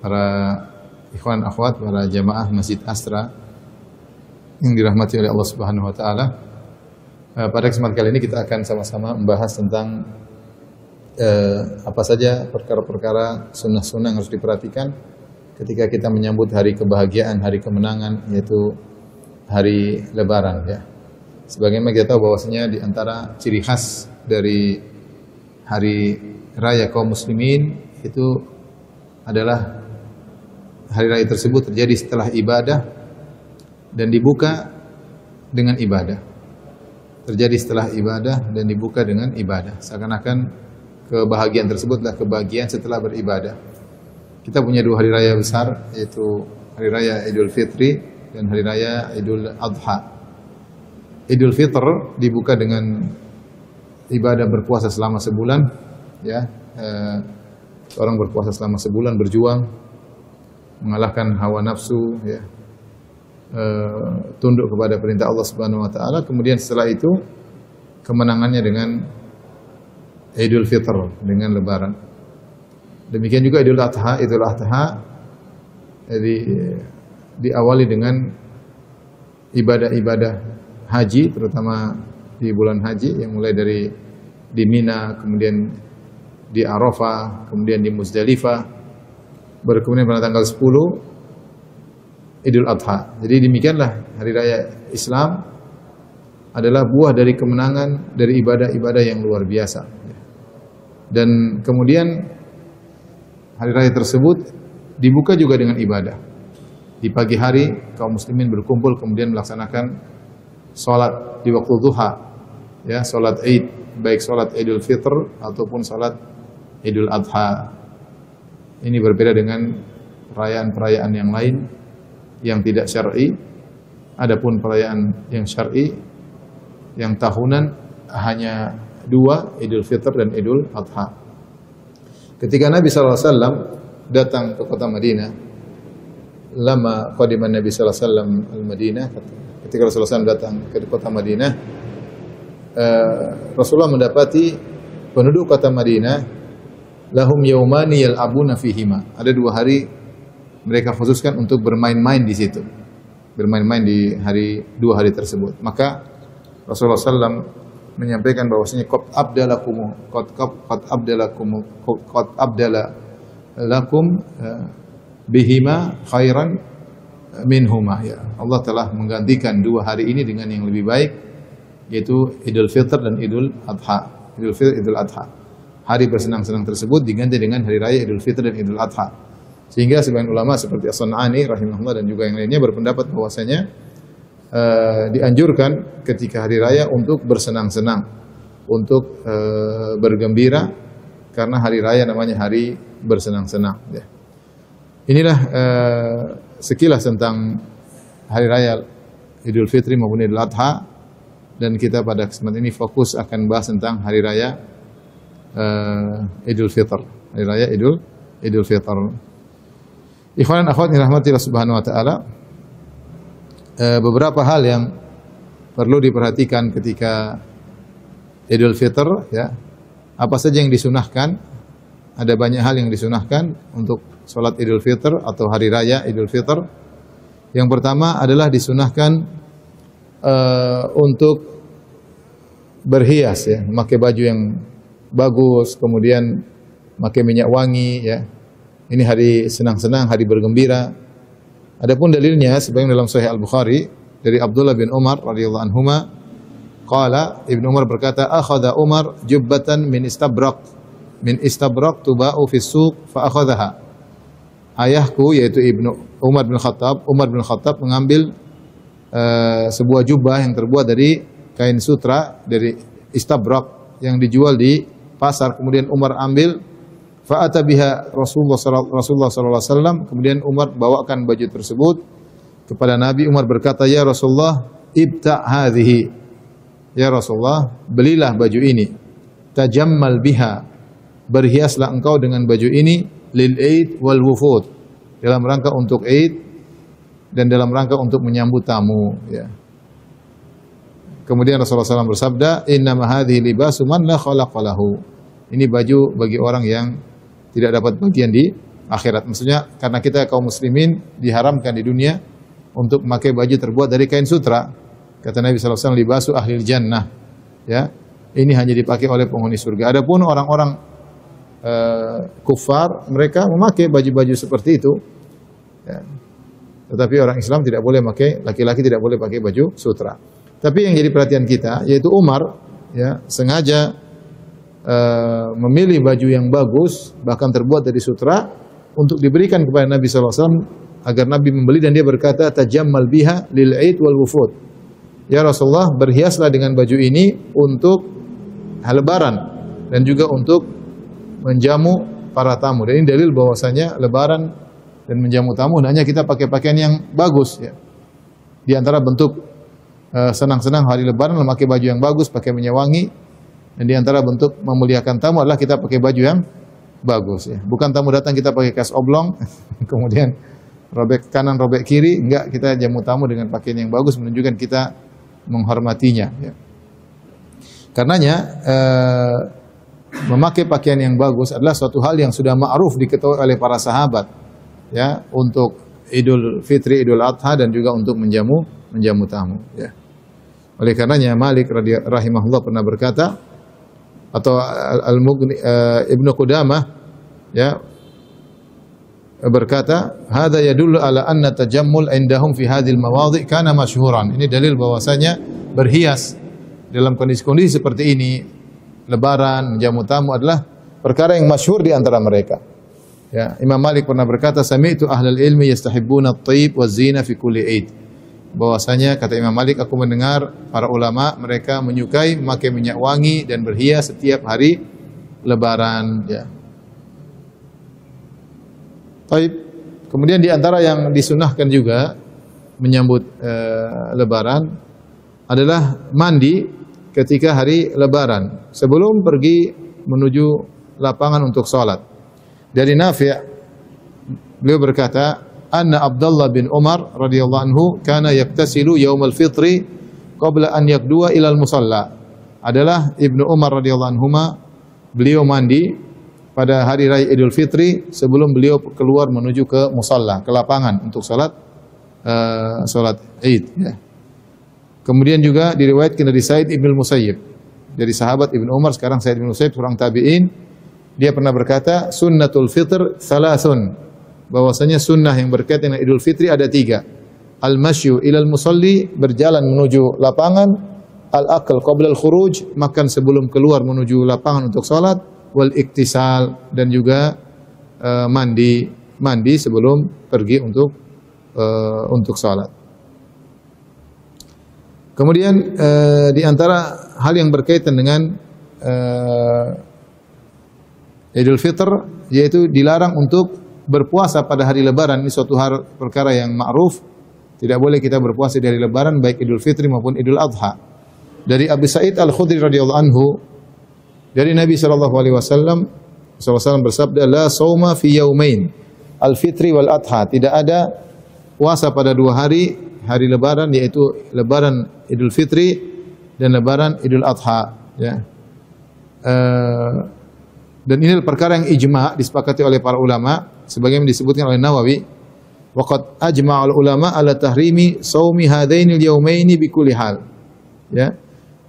para ikhwan akhwat, para jamaah Masjid Astra yang dirahmati oleh Allah Subhanahu wa taala. Pada kesempatan kali ini kita akan sama-sama membahas tentang apa saja perkara-perkara sunnah-sunnah yang harus diperhatikan ketika kita menyambut hari kebahagiaan, hari kemenangan, yaitu hari Lebaran, ya. Sebagaimana kita tahu bahwasanya di antara ciri khas dari hari raya kaum muslimin itu adalah hari raya tersebut terjadi setelah ibadah dan dibuka dengan ibadah. Terjadi setelah ibadah dan dibuka dengan ibadah. Seakan-akan kebahagiaan tersebutlah kebahagiaan setelah beribadah. Kita punya dua hari raya besar, yaitu hari raya Idul Fitri dan hari raya Idul Adha. Idul Fitr dibuka dengan ibadah berpuasa selama sebulan, ya. Orang berpuasa selama sebulan, berjuang mengalahkan hawa nafsu, ya. Tunduk kepada perintah Allah Subhanahu wa taala. Kemudian setelah itu kemenangannya dengan Idul Fitr, dengan lebaran. Demikian juga Idul Adha. Idul Adha diawali dengan ibadah-ibadah haji, terutama di bulan haji yang mulai dari di Mina, kemudian di Arafah, kemudian di Muzdalifah, baru kemudian pada tanggal 10 Idul Adha. Jadi demikianlah hari raya Islam adalah buah dari kemenangan dari ibadah-ibadah yang luar biasa. Dan kemudian hari raya tersebut dibuka juga dengan ibadah. Di pagi hari kaum muslimin berkumpul kemudian melaksanakan salat di waktu duha, ya, salat Id, baik salat Idul Fitr ataupun salat Idul Adha. Ini berbeda dengan perayaan-perayaan yang lain yang tidak syar'i. Adapun perayaan yang syar'i yang tahunan hanya dua, Idul Fitr dan Idul Adha. Ketika Nabi sallallahu alaihi wasallam datang ke kota Madinah, lama qadiman Nabi sallallahu alaihi wasallam al-Madinah, ketika Rasulullah SAW datang ke kota Madinah, Rasulullah mendapati penduduk kota Madinah lahum yaumani yal'abuna fihima. Ada dua hari mereka khususkan untuk bermain-main di situ. Bermain-main di dua hari tersebut. Maka Rasulullah SAW menyampaikan bahwasanya qad abdalakum bihima khairan minhuma, ya. Allah telah menggantikan dua hari ini dengan yang lebih baik, yaitu Idul Fitr dan Idul Adha. Idul Fitr, Idul Adha. Hari bersenang-senang tersebut diganti dengan hari raya Idul Fitr dan Idul Adha. Sehingga sebagian ulama seperti As-San'ani rahimahullah dan juga yang lainnya berpendapat bahwasanya dianjurkan ketika hari raya untuk bersenang-senang, untuk bergembira, karena hari raya namanya hari bersenang-senang, ya. Inilah sekilas tentang hari raya Idul Fitri maupun Idul Adha, dan kita pada kesempatan ini fokus akan bahas tentang hari raya Idul Fitr, hari raya Idul Fitr. Ikhwan dan akhwat yang dirahmati Allah Subhanahu wa taala, beberapa hal yang perlu diperhatikan ketika Idul Fitr, ya. Apa saja yang disunahkan? Ada banyak hal yang disunahkan untuk salat Idul Fitr atau hari raya Idul Fitr. Yang pertama adalah disunahkan untuk berhias, ya, memakai baju yang bagus, kemudian memakai minyak wangi, ya. Ini hari senang-senang, hari bergembira. Adapun dalilnya sebagaimana dalam Sahih Al-Bukhari dari Abdullah bin Umar radhiyallahu anhuma, qala, Ibnu Umar berkata, akhadha Umar jubbatan min istabraq tuba'u fi suq fa akhadhaha. Ayahku, yaitu Umar bin Khattab mengambil sebuah jubah yang terbuat dari kain sutra dari istabraq yang dijual di pasar. Kemudian Umar ambil, fa atabiha Rasulullah sallallahu alaihi wasallam. Kemudian Umar bawakan baju tersebut kepada Nabi. Umar berkata, ya Rasulullah, ibta' hadhihi. Ya Rasulullah, belilah baju ini. Tajammal biha, berhiaslah engkau dengan baju ini, lil Eid wal wufud, dalam rangka untuk Eid dan dalam rangka untuk menyambut tamu, ya. Kemudian Rasulullah SAW bersabda, innama hadhihi libasu man la khalaqa lahu. Ini baju bagi orang yang tidak dapat bagian di akhirat. Maksudnya karena kita kaum muslimin diharamkan di dunia untuk memakai baju terbuat dari kain sutra. Kata Nabi sallallahu alaihi wasallam, libasu ahlil jannah. Ya. Ini hanya dipakai oleh penghuni surga. Adapun orang-orang kufar, mereka memakai baju-baju seperti itu. Ya. Tetapi orang Islam tidak boleh pakai, laki-laki tidak boleh pakai baju sutra. Tapi yang jadi perhatian kita yaitu Umar, ya, sengaja memilih baju yang bagus, bahkan terbuat dari sutra, untuk diberikan kepada Nabi sallallahu alaihi wasallam agar Nabi membeli, dan dia berkata, tajammal biha lil aid wal wufud. Ya Rasulullah, berhiaslah dengan baju ini untuk lebaran dan juga untuk menjamu para tamu. Dan ini dalil bahwasanya lebaran dan menjamu tamu hanya kita pakai pakaian yang bagus, ya. Di antara bentuk senang-senang hari lebaran memakai baju yang bagus, pakai minyak wangi, dan di antara bentuk memuliakan tamu adalah kita pakai baju yang bagus, ya. Bukan tamu datang kita pakai kaos oblong kemudian robek kanan robek kiri, enggak, kita jamu tamu dengan pakaian yang bagus menunjukkan kita menghormatinya, ya. Karenanya memakai pakaian yang bagus adalah suatu hal yang sudah ma'ruf diketahui oleh para sahabat, ya, untuk Idul Fitri, Idul Adha, dan juga untuk menjamu tamu, ya. Oleh karenanya Malik rahimahullah pernah berkata, atau Al-Mughni Ibnu Qudamah, ya, berkata, hadza yadullu ala anna tajammul indahum fi hadhil mawadhi' kana masyhuran. Ini dalil bahwasanya berhias dalam kondisi-kondisi seperti ini, lebaran, menjamu tamu, adalah perkara yang masyhur di antara mereka. Ya, Imam Malik pernah berkata, sami'tu ahlal ilmi yastahibbuna at-tayyib waz-zina fi kulli aid. Bahwasanya kata Imam Malik, aku mendengar para ulama mereka menyukai memakai minyak wangi dan berhias setiap hari lebaran, ya. Baik. Kemudian di antara yang disunahkan juga menyambut lebaran adalah mandi ketika hari lebaran sebelum pergi menuju lapangan untuk salat. Dari Nafi', beliau berkata, anna Abdullah bin Umar radhiyallahu anhu kana yaktasilu yaumal fitri qabla an yaqdua ilal musalla. Adalah Ibnu Umar radhiyallahu anhuma, beliau mandi pada hari raya Idul Fitri sebelum beliau keluar menuju ke musalla, ke lapangan untuk salat Id, ya. Kemudian juga diriwayatkan dari Sa'id bin Musayyib, dari sahabat Ibnu Umar, sekarang Sa'id bin Musayyib seorang tabi'in, dia pernah berkata, sunnatul fitr thalathun, bahwasanya sunnah yang berkaitan dengan Idul Fitri ada 3. Al-masyu ilal musalli, berjalan menuju lapangan, al-akal qabla al-khuruj, makan sebelum keluar menuju lapangan untuk salat, wal iktisal, dan juga mandi sebelum pergi untuk salat. Kemudian di antara hal yang berkaitan dengan Idul Fitr, yaitu dilarang untuk berpuasa pada hari lebaran. Ini suatu perkara yang ma'ruf. Tidak boleh kita berpuasa di hari lebaran, baik Idul Fitri maupun Idul Adha. Dari Abu Sa'id Al-Khudri radhiyallahu anhu, dari Nabi sallallahu alaihi wasallam bersabda, la shauma fi yaumain al-fitri wal adha. Tidak ada puasa pada 2 hari lebaran, yaitu lebaran Idul Fitri dan lebaran Idul Adha, ya. Dan ini perkara yang ijma' disepakati oleh para ulama, sebagaimana disebutkan oleh Nawawi, waqad ajma'al ulama ala tahrimi shaumi hadainil yaumaini bi kulli hal, ya,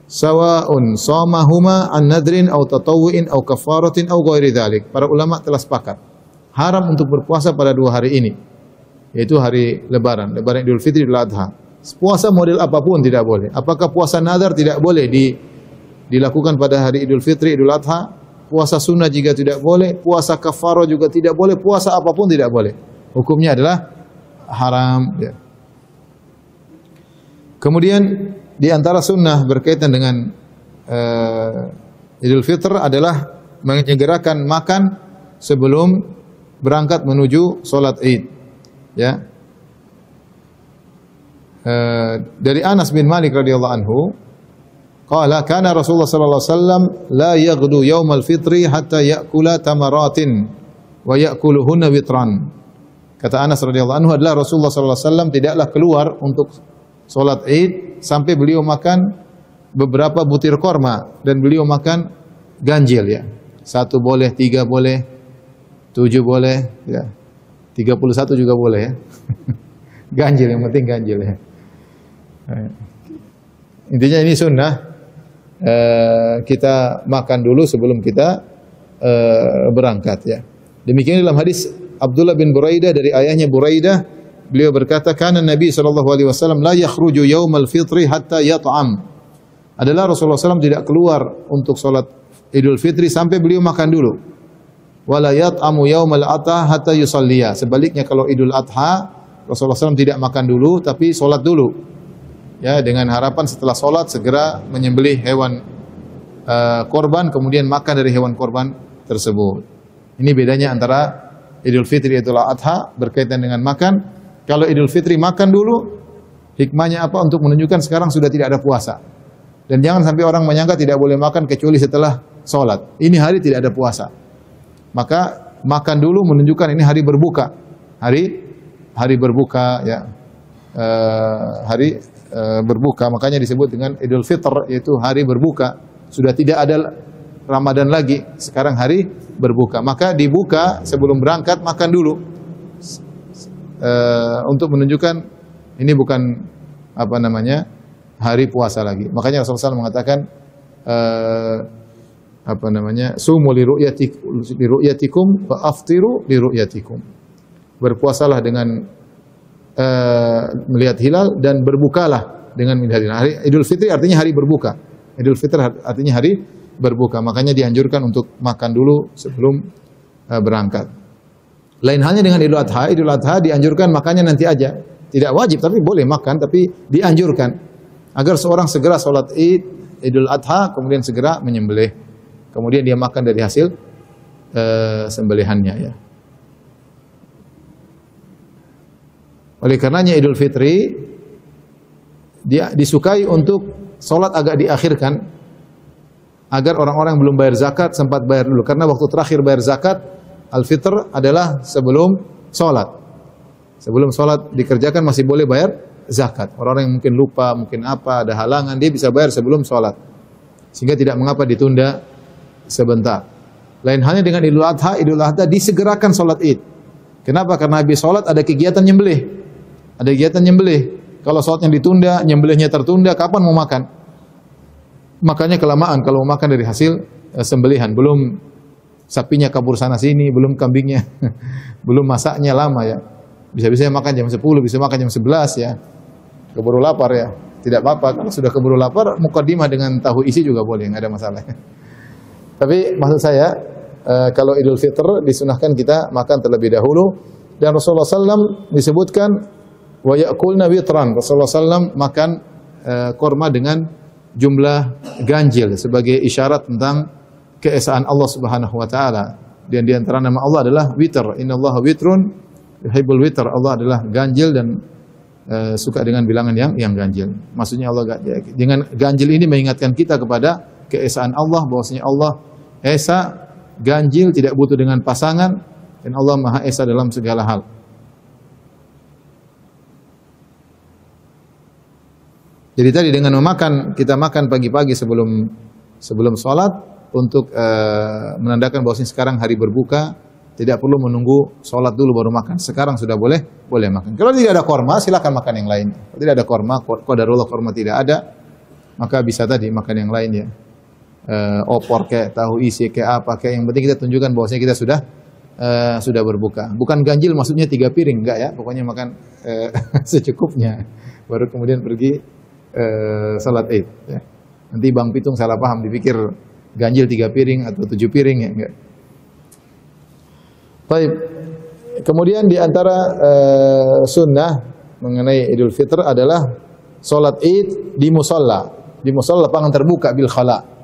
sawa'un shamahuma an nadrin aw tatawwu'in aw kafaratin aw ghairi dzalik. Para ulama telah sepakat haram untuk berpuasa pada 2 hari ini, yaitu hari lebaran Idul Fitri, Idul Adha. Puasa model apapun tidak boleh. Apakah puasa nadar tidak boleh dilakukan pada hari Idul Fitri, Idul Adha? Puasa sunnah juga tidak boleh, puasa kafarah juga tidak boleh, puasa apapun tidak boleh. Hukumnya adalah haram, ya. Kemudian di antara sunnah berkaitan dengan Idul Fitr adalah menyegerakan makan sebelum berangkat menuju sholat Id, ya. Dari Anas bin Malik radhiyallahu anhu, qala kana Rasulullah sallallahu alaihi wasallam la yaghdu yaumal fitri hatta ya'kula tamaratin wa ya'kuluhunna witran. Kata Anas radhiyallahu anhu adalah Rasulullah sallallahu alaihi wasallam tidaklah keluar untuk salat Id sampai beliau makan beberapa butir korma, dan beliau makan ganjil, ya. 1 boleh, 3 boleh, 7 boleh, ya. 31 juga boleh ya. Ganjil, yang penting ganjil ya. Intinya ini sunnah. Kita makan dulu sebelum kita berangkat ya. Demikian dalam hadis Abdullah bin Buraidah dari ayahnya Buraidah, beliau berkata, "Kana Nabi sallallahu alaihi wasallam la yakhruju yaumal fitri hatta yat'am." Adalah Rasulullah SAW tidak keluar untuk salat Idul Fitri sampai beliau makan dulu. Wala yat'amu yaumal adha hatta yusalliya. Sebaliknya kalau Idul Adha, Rasulullah SAW tidak makan dulu tapi salat dulu. Ya, dengan harapan setelah salat segera menyembelih hewan korban, kemudian makan dari hewan korban tersebut. Ini bedanya antara Idul Fitri Idul Adha berkaitan dengan makan. Kalau Idul Fitri makan dulu, hikmahnya apa? Untuk menunjukkan sekarang sudah tidak ada puasa. Dan jangan sampai orang menyangka tidak boleh makan kecuali setelah sholat. Ini hari tidak ada puasa. Maka makan dulu menunjukkan ini hari berbuka. Hari berbuka ya. Berbuka, makanya disebut dengan Idul Fitr, yaitu hari berbuka. Sudah tidak ada Ramadan lagi, sekarang hari berbuka. Maka dibuka sebelum berangkat, makan dulu. Untuk menunjukkan ini bukan hari puasa lagi. Makanya Rasulullah SAW mengatakan sumu li ru'yatikum wa aftiru li ru'yatikum. Berpuasalah dengan melihat hilal dan berbukalah dengan melihat hilal. Idul Fitri artinya hari berbuka. Idul Fitri artinya hari berbuka. Makanya dianjurkan untuk makan dulu sebelum berangkat. Lain halnya dengan Idul Adha. Idul Adha dianjurkan makannya nanti aja. Tidak wajib tapi boleh makan, tapi dianjurkan agar seorang segera sholat Id, Idul Adha, kemudian segera menyembelih. Kemudian dia makan dari hasil sembelihannya ya. Oleh karenanya Idul Fitri dia disukai untuk sholat agak diakhirkan agar orang-orang yang belum bayar zakat sempat bayar dulu. Karena waktu terakhir bayar zakat Al-Fitr adalah sebelum sholat. Sebelum sholat dikerjakan masih boleh bayar zakat. Orang-orang yang mungkin lupa, mungkin ada halangan, dia bisa bayar sebelum sholat. Sehingga tidak mengapa ditunda sebentar. Lain halnya dengan Idul Adha disegerakan sholat Id. Kenapa? Karena habis sholat ada kegiatan nyembelih. Ada kegiatan nyembelih. Kalau sholatnya ditunda, nyembelihnya tertunda, kapan mau makan? Makanya kelamaan kalau mau makan dari hasil sembelihan. Belum sapinya kabur sana sini, belum kambingnya, belum masaknya lama ya. Bisa-bisa makan jam 10, bisa makan jam 11 ya. Keburu lapar ya. Tidak apa-apa, kalau sudah keburu lapar, muqaddimah dengan tahu isi juga boleh, nggak ada masalah. Tapi maksud saya, kalau Idul Fitr disunahkan kita makan terlebih dahulu. Dan Rasulullah SAW disebutkan wa ya'kulna witran. Rasulullah SAW makan korma dengan jumlah ganjil sebagai isyarat tentang keesaan Allah Subhanahu wa taala. Dan di antara nama Allah adalah witr. Innallaha witrun yuhibbul witr. Allah adalah ganjil dan suka dengan bilangan yang ganjil. Maksudnya Allah dengan ganjil ini mengingatkan kita kepada keesaan Allah, bahwasanya Allah esa, ganjil, tidak butuh dengan pasangan, dan Allah Maha Esa dalam segala hal. Jadi tadi dengan kita makan pagi-pagi sebelum sholat untuk menandakan bahwasanya sekarang hari berbuka, tidak perlu menunggu sholat dulu baru makan. Sekarang sudah boleh makan. Kalau tidak ada korma, silakan makan yang lain. Kalau tidak ada korma, qadarullah korma tidak ada, maka bisa tadi makan yang lain ya. Opor kayak tahu isi kayak apa kayak, yang penting kita tunjukkan bahwasanya kita sudah berbuka. Bukan ganjil maksudnya 3 piring, enggak ya. Pokoknya makan secukupnya. Baru kemudian pergi salat Id ya. Nanti Bang Pitung salah paham, dipikir ganjil 3 piring atau 7 piring ya, enggak. Baik. Kemudian di antara sunnah mengenai Idul Fitr adalah salat Id di musalla lapangan terbuka bil khala.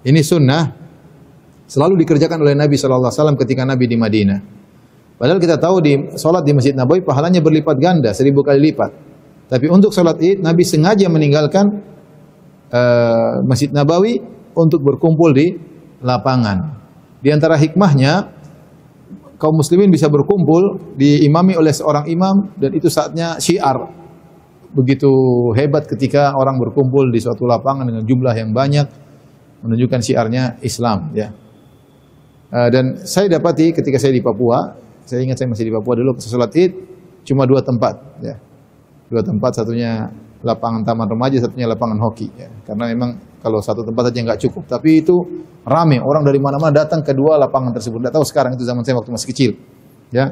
Ini sunnah selalu dikerjakan oleh Nabi sallallahu alaihi wasallam ketika Nabi di Madinah. Padahal kita tahu salat di Masjid Nabawi pahalanya berlipat ganda, 1000 kali lipat. Tapi untuk salat Id Nabi sengaja meninggalkan Masjid Nabawi untuk berkumpul di lapangan. Di antara hikmahnya, kaum muslimin bisa berkumpul diimami oleh seorang imam, dan itu saatnya syiar. Begitu hebat ketika orang berkumpul di suatu lapangan dengan jumlah yang banyak, menunjukkan syiarnya Islam ya. Dan saya dapati ketika saya di Papua, saya ingat saya masih di Papua dulu, sholat Id cuma 2 tempat, ya. 2 tempat, satunya lapangan taman remaja, satunya lapangan hoki, ya. Karena memang kalau satu tempat saja nggak cukup. Tapi itu rame, orang dari mana-mana datang ke 2 lapangan tersebut. Nggak tahu sekarang, itu zaman saya waktu masih kecil, ya.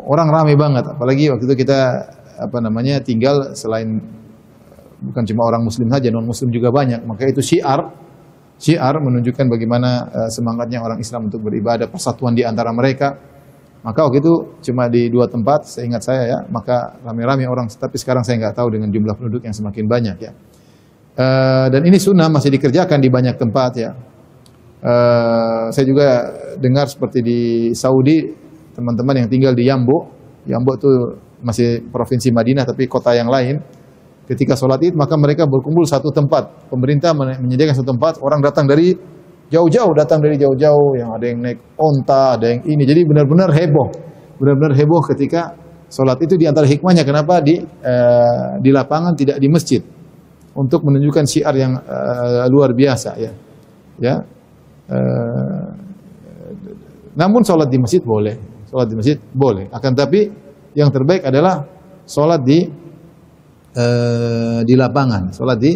Orang rame banget, apalagi waktu itu kita tinggal selain bukan cuma orang Muslim saja, non Muslim juga banyak. Maka itu syiar menunjukkan bagaimana semangatnya orang Islam untuk beribadah, persatuan di antara mereka. Maka waktu itu cuma di 2 tempat, seingat saya, ya. Maka rame-rame orang, tapi sekarang saya nggak tahu dengan jumlah penduduk yang semakin banyak, ya. Dan ini sunnah masih dikerjakan di banyak tempat, ya. Saya juga dengar seperti di Saudi, teman-teman yang tinggal di Yambo itu masih provinsi Madinah tapi kota yang lain. Ketika sholat Id maka mereka berkumpul satu tempat. Pemerintah menyediakan satu tempat, orang datang dari jauh-jauh, yang ada yang naik onta, ada yang ini. Jadi benar-benar heboh ketika sholat itu. Di antara hikmahnya kenapa di lapangan tidak di masjid, untuk menunjukkan syiar yang luar biasa, ya. Namun sholat di masjid boleh. Akan tapi yang terbaik adalah sholat di lapangan, sholat di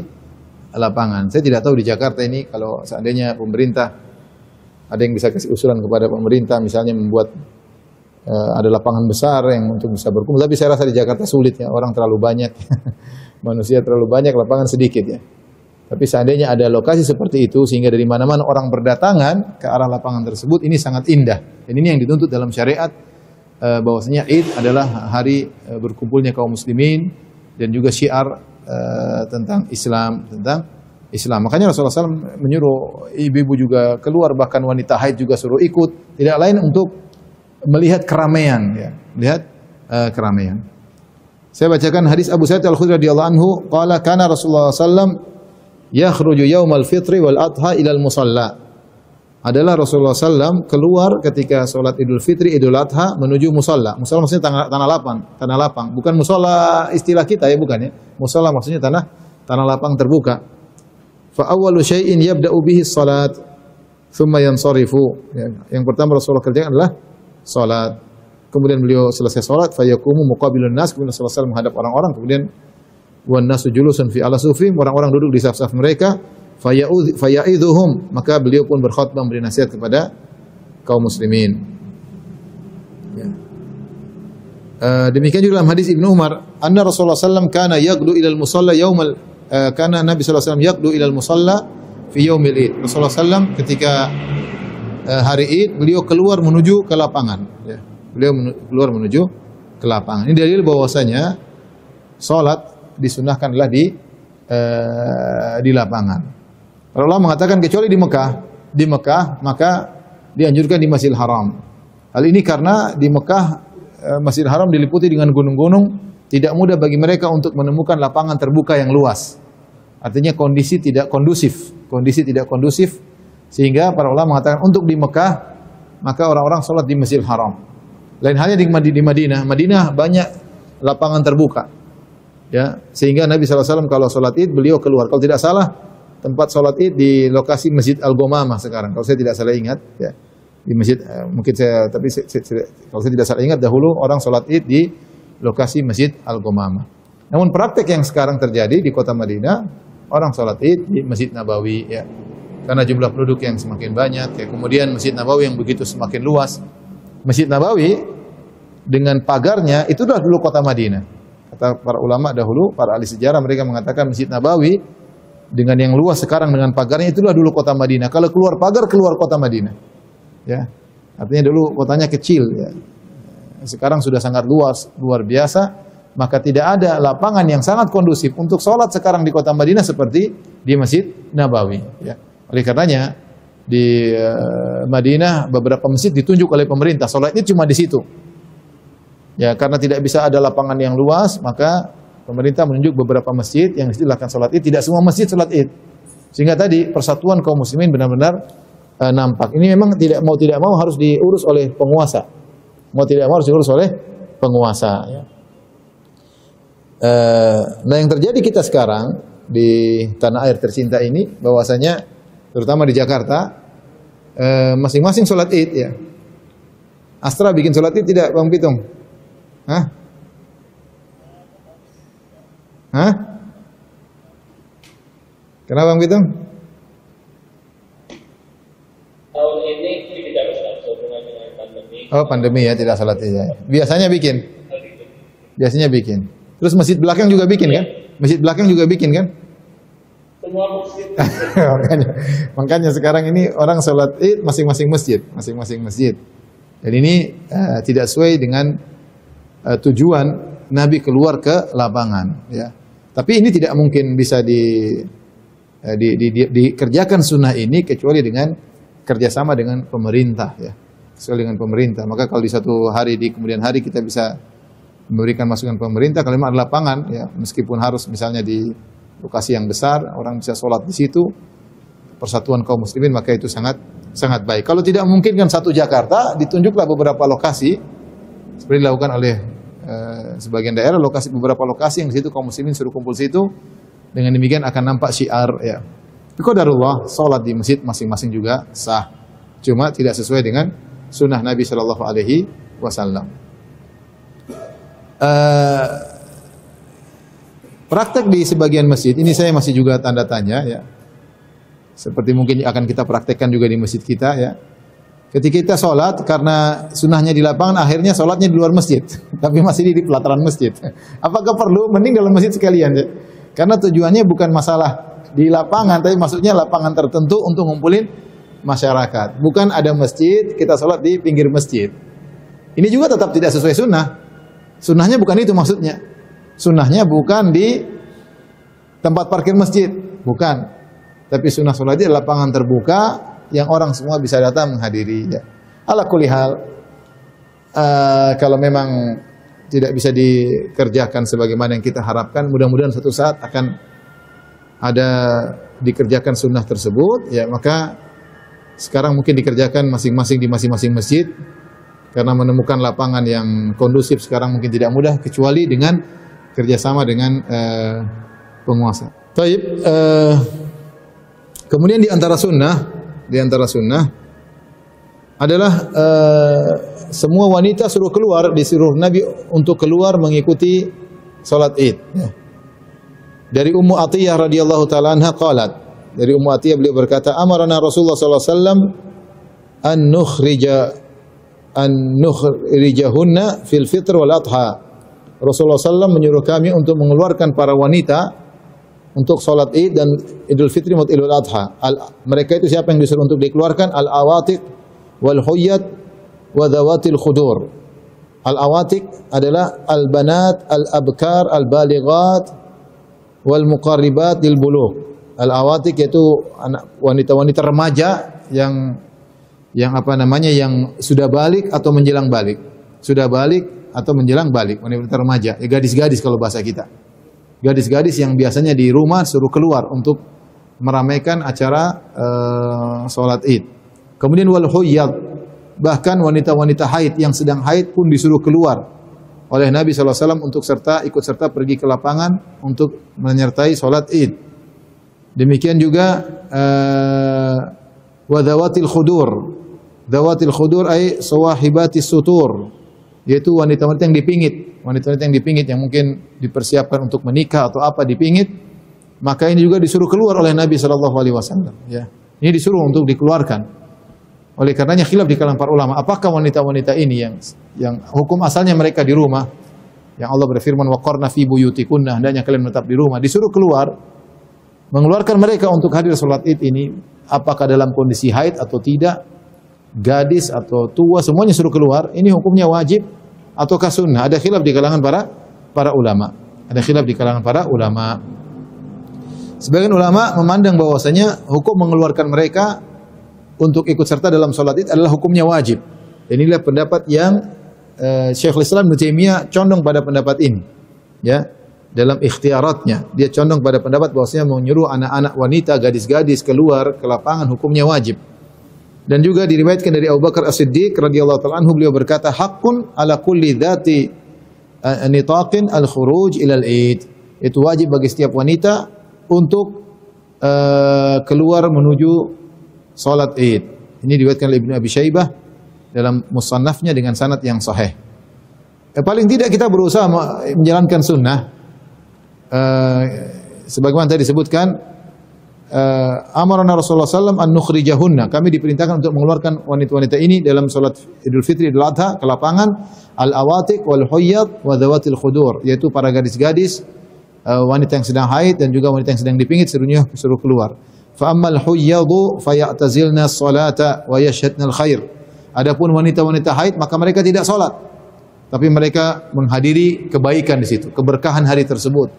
lapangan. Saya tidak tahu di Jakarta ini, kalau seandainya pemerintah ada yang bisa kasih usulan kepada pemerintah, misalnya membuat ada lapangan besar yang untuk bisa berkumpul. Tapi saya rasa di Jakarta sulit, ya, orang terlalu banyak, manusia terlalu banyak, lapangan sedikit, ya. Tapi seandainya ada lokasi seperti itu sehingga dari mana-mana orang berdatangan ke arah lapangan tersebut, ini sangat indah. Dan ini yang dituntut dalam syariat, bahwasanya Id adalah hari berkumpulnya kaum muslimin dan juga syiar tentang Islam. Makanya Rasulullah SAW menyuruh ibu-ibu juga keluar, bahkan wanita haid juga suruh ikut. Tidak lain untuk melihat keramaian, ya. Keramaian. Saya bacakan hadis Abu Sa'id Al-Khudri radhiyallahu anhu, qala kana Rasulullah SAW yakhruju yaumal fitri wal adha ilal musalla. Adalah Rasulullah SAW keluar ketika sholat Idul Fitri, Idul Adha menuju musalla. Musalla maksudnya tanah lapang. Bukan musalla istilah kita, ya, bukan, ya. Musalla maksudnya tanah lapang terbuka. Fa awwalu syai'in yabda'u bihi shalat thumma yansarifu. Ya, yang pertama Rasulullah kerjakan adalah salat. Kemudian beliau selesai salat, fayaqumu muqabilun nas, kemudian Rasulullah SAW menghadap orang-orang, kemudian wan nasu julusun fi ala sufim, orang-orang duduk di saf-saf mereka, faya'idhuhum, maka beliau pun berkhutbah memberi nasihat kepada kaum muslimin. Ya. Demikian juga dalam hadis Ibnu Umar, anna Rasulullah sallallahu kana yaqdu ila al-musalla yaumal kana Nabi sallallahu alaihi wasallam yaqdu ila al-musalla fi yaumil Id. Rasulullah sallallahu ketika hari Id beliau keluar menuju ke lapangan, ya. Beliau keluar menuju ke lapangan. Ini dalil bahwasanya salat disunahkanlah di lapangan. Para ulama mengatakan kecuali di Mekah maka dianjurkan di Masjidil Haram. Hal ini karena di Mekah Masjidil Haram diliputi dengan gunung-gunung, tidak mudah bagi mereka untuk menemukan lapangan terbuka yang luas. Artinya kondisi tidak kondusif sehingga para ulama mengatakan untuk di Mekah maka orang-orang sholat di Masjidil Haram. Lain halnya di Madinah banyak lapangan terbuka. Ya, sehingga Nabi SAW kalau sholat Id beliau keluar. Kalau tidak salah tempat sholat Id di lokasi Masjid Al-Ghamamah sekarang. Kalau saya tidak salah ingat, ya, di masjid kalau saya tidak salah ingat dahulu orang sholat Id di lokasi Masjid Al-Ghamamah. Namun praktek yang sekarang terjadi di kota Madinah, orang sholat Id di Masjid Nabawi, ya, karena jumlah penduduk yang semakin banyak. Ya, kemudian Masjid Nabawi yang begitu semakin luas. Masjid Nabawi dengan pagarnya itu adalah dulu kota Madinah. Kata para ulama dahulu, para ahli sejarah, mereka mengatakan Masjid Nabawi dengan yang luas sekarang dengan pagarnya itulah dulu kota Madinah. Kalau keluar pagar, keluar kota Madinah. Ya, artinya dulu kotanya kecil. Ya. Sekarang sudah sangat luas, luar biasa. Maka tidak ada lapangan yang sangat kondusif untuk sholat sekarang di kota Madinah seperti di Masjid Nabawi. Ya. Oleh karenanya di Madinah beberapa masjid ditunjuk oleh pemerintah. Sholatnya cuma di situ. Ya, karena tidak bisa ada lapangan yang luas, maka pemerintah menunjuk beberapa masjid yang dilakukan sholat Id. Tidak semua masjid sholat Id. Sehingga tadi persatuan kaum muslimin benar-benar nampak. Ini memang tidak mau harus diurus oleh penguasa. Harus diurus oleh penguasa. Ya. Nah, yang terjadi kita sekarang di tanah air tercinta ini, bahwasanya terutama di Jakarta, masing-masing sholat Id ya. Astra bikin sholat Id tidak, Bang Pitung? Hah? Hah? Kenapa Bang Pitung? Tahun ini tidak bisa sehubungan dengan pandemi. Oh, pandemi ya, tidak sholat Id ya. Biasanya bikin. Biasanya bikin. Terus masjid belakang juga bikin kan? Masjid belakang juga bikin kan? Semua masjid. makanya sekarang ini orang sholat Id masing-masing masjid. Dan ini tidak sesuai dengan tujuan Nabi keluar ke lapangan. Ya. Tapi ini tidak mungkin bisa dikerjakan sunnah ini kecuali dengan kerjasama dengan pemerintah. Ya. Sesuai dengan pemerintah. Maka kalau di satu hari di kemudian hari kita bisa memberikan masukan pemerintah, kalau memang ada lapangan, ya meskipun harus misalnya di lokasi yang besar, orang bisa sholat di situ, persatuan kaum muslimin, maka itu sangat baik. Kalau tidak memungkinkan satu Jakarta, ditunjuklah beberapa lokasi seperti dilakukan oleh sebagian daerah, beberapa lokasi yang di situ kaum muslimin suruh kumpul situ. Dengan demikian akan nampak syiar ya. Qadarullah, sholat di masjid masing-masing juga sah. Cuma tidak sesuai dengan sunnah Nabi Shallallahu Alaihi Wasallam. Praktek di sebagian masjid ini saya masih juga tanda tanya ya. Seperti mungkin akan kita praktekkan juga di masjid kita ya. Ketika kita sholat karena sunnahnya di lapangan, akhirnya sholatnya di luar masjid, tapi masih di pelataran masjid. Apakah perlu? Mending dalam masjid sekalian ya. Karena tujuannya bukan masalah di lapangan, tapi maksudnya lapangan tertentu untuk ngumpulin masyarakat. Bukan ada masjid, kita sholat di pinggir masjid. Ini juga tetap tidak sesuai sunnah. Sunnahnya bukan itu maksudnya. Sunnahnya bukan di tempat parkir masjid, bukan. Tapi sunnah sholat di lapangan terbuka yang orang semua bisa datang menghadiri. Ya. Ala kulli hal, kalau memang tidak bisa dikerjakan sebagaimana yang kita harapkan, mudah-mudahan suatu saat akan ada dikerjakan sunnah tersebut. Ya, maka sekarang mungkin dikerjakan masing-masing di masing-masing masjid. Karena menemukan lapangan yang kondusif sekarang mungkin tidak mudah kecuali dengan kerjasama dengan penguasa. Taib. Kemudian di antara sunnah adalah semua wanita disuruh Nabi untuk keluar mengikuti salat Id. Ya. Dari Ummu Atiyah radhiyallahu taala anha qalat. Dari Ummu Atiyah beliau berkata, "Amarna Rasulullah sallallahu alaihi wasallam an nukhrijahunna fil fitr wal adha." Rasulullah SAW menyuruh kami untuk mengeluarkan para wanita untuk salat Id dan Idul Fitri maupun Idul Adha. Mereka itu siapa yang disuruh untuk dikeluarkan? Al-awatiq wal huyyat wa dhawatil khudur. Al-awatiq adalah al-banat, al-abkar, al-balighat wal muqarribat lil bulugh. Al-awatiq yaitu wanita-wanita remaja yang sudah balik atau menjelang balik. Sudah balik atau menjelang balik, wanita remaja, ya gadis-gadis kalau bahasa kita. Gadis-gadis yang biasanya di rumah suruh keluar untuk meramaikan acara salat Id. Kemudian wal huyyad, bahkan wanita-wanita haid yang sedang haid pun disuruh keluar oleh Nabi SAW untuk ikut serta pergi ke lapangan untuk menyertai salat Id. Demikian juga wa dhawatil khudur. Dhawatil khudur ay sawahibatis sutur, yaitu wanita-wanita yang dipingit, yang mungkin dipersiapkan untuk menikah atau apa dipingit, maka ini juga disuruh keluar oleh Nabi Shallallahu Alaihi Wasallam. Ya, ini disuruh untuk dikeluarkan. Oleh karenanya khilaf di kalangan para ulama, apakah wanita-wanita ini yang hukum asalnya mereka di rumah, yang Allah berfirman waqarna fi buyutikunna, hendaknya kalian menetap di rumah, disuruh keluar, mengeluarkan mereka untuk hadir salat Id ini, apakah dalam kondisi haid atau tidak? Gadis atau tua semuanya suruh keluar, ini hukumnya wajib ataukah sunnah? Ada khilaf di kalangan para ulama. Sebagian ulama memandang bahwasanya hukum mengeluarkan mereka untuk ikut serta dalam salat Id adalah hukumnya wajib. Dan inilah pendapat yang Syekhul Islam Ibnu Taimiyah condong pada pendapat ini. Ya, dalam ikhtiaratnya dia condong pada pendapat bahwasanya menyuruh anak-anak wanita, gadis-gadis keluar ke lapangan hukumnya wajib. Dan juga diriwayatkan dari Abu Bakar As-Siddiq radhiyallahu ta'ala anhu, beliau berkata, haqqun ala kulli dzati nitaqin al-khuruj ila al-Id. Itu wajib bagi setiap wanita untuk keluar menuju salat Id. Ini diriwayatkan oleh Ibnu Abi Syaibah dalam musannafnya dengan sanad yang sahih. Paling tidak kita berusaha menjalankan sunnah. Sebagaimana tadi disebutkan, amarana Rasulullah SAW an nukhrijahunna. Kami diperintahkan untuk mengeluarkan wanita-wanita ini dalam salat Idul Fitri, Idul Adha ke lapangan, al-awatiq wal huyyad wa dzawatil khudur, yaitu para gadis-gadis, wanita yang sedang haid dan juga wanita yang sedang dipingit suruh keluar. Fa ammal huyyadu fayatazilna as-salata wa yashhadna al-khair. Adapun wanita-wanita haid maka mereka tidak salat, tapi mereka menghadiri kebaikan di situ, keberkahan hari tersebut.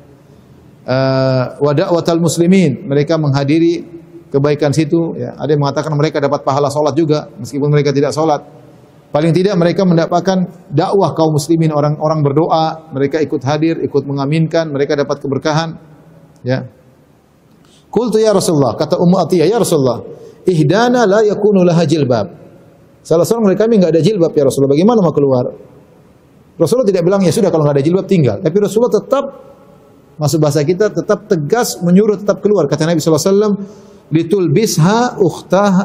Wa da'watal muslimin, mereka menghadiri kebaikan situ, ya. Ada yang mengatakan mereka dapat pahala salat juga meskipun mereka tidak salat. Paling tidak mereka mendapatkan dakwah kaum muslimin, orang-orang berdoa, mereka ikut hadir, ikut mengaminkan, mereka dapat keberkahan, ya. Qultu ya Rasulullah, kata Ummu Atiyah, ya Rasulullah, ihdana la yakunu laha jilbab. Salah seorang dari kami enggak ada jilbab ya Rasulullah, bagaimana mau keluar? Rasulullah tidak bilang ya sudah kalau enggak ada jilbab tinggal, tapi Rasulullah tetap, maksud bahasa kita, tetap tegas menyuruh tetap keluar. Kata Nabi sallallahu alaihi wasallam, litulbisha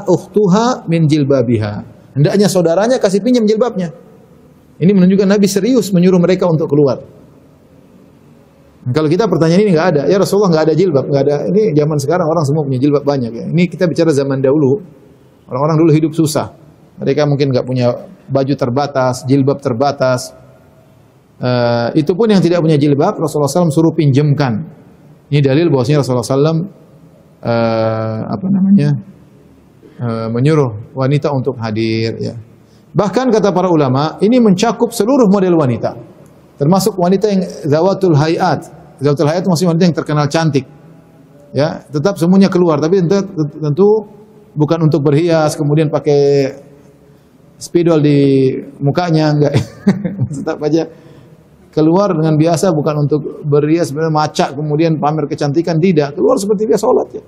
ukhtuha min jilbabiha. Hendaknya saudaranya kasih pinjam jilbabnya. Ini menunjukkan Nabi serius menyuruh mereka untuk keluar. Kalau kita pertanyaan ini enggak ada, ya Rasulullah enggak ada jilbab, enggak ada. Ini zaman sekarang orang semua punya jilbab banyak ya. Ini kita bicara zaman dahulu. Orang-orang dulu hidup susah. Mereka mungkin enggak punya baju terbatas, jilbab terbatas. Itu pun yang tidak punya jilbab Rasulullah SAW suruh pinjamkan. Ini dalil bahwasanya Rasulullah SAW menyuruh wanita untuk hadir. Ya. Bahkan kata para ulama ini mencakup seluruh model wanita, termasuk wanita yang zawatul hayat. Zawatul hayat maksudnya wanita yang terkenal cantik. Ya, tetap semuanya keluar, tapi tentu bukan untuk berhias kemudian pakai spidol di mukanya, enggak. Tetap aja keluar dengan biasa, bukan untuk berhias sebenarnya macak kemudian pamer kecantikan, tidak. Keluar seperti dia salat ya.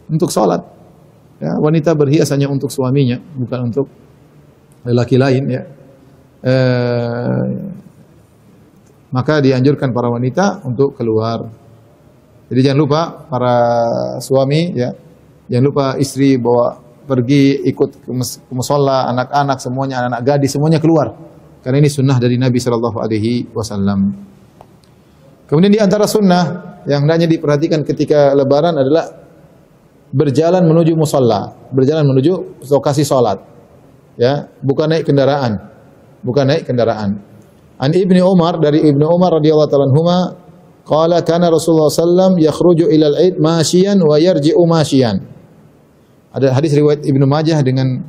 Untuk salat. Ya, wanita berhias hanya untuk suaminya, bukan untuk lelaki lain ya. Maka dianjurkan para wanita untuk keluar. Jadi jangan lupa para suami ya, jangan lupa istri bawa pergi ikut ke musholla, anak-anak semuanya, anak-anak gadis semuanya keluar. Karena ini sunnah dari Nabi sallallahu alaihi wasallam. Kemudian di antara sunnah yang hendaknya diperhatikan ketika lebaran adalah berjalan menuju musholla, berjalan menuju lokasi salat. Ya, bukan naik kendaraan. Bukan naik kendaraan. An Ibnu Umar, dari Ibnu Umar radhiyallahu ta'ala anhuma, qala kana Rasulullah sallam yakhruju ila al-'id masyian wa yarji'u masyian. Ada hadis riwayat Ibnu Majah dengan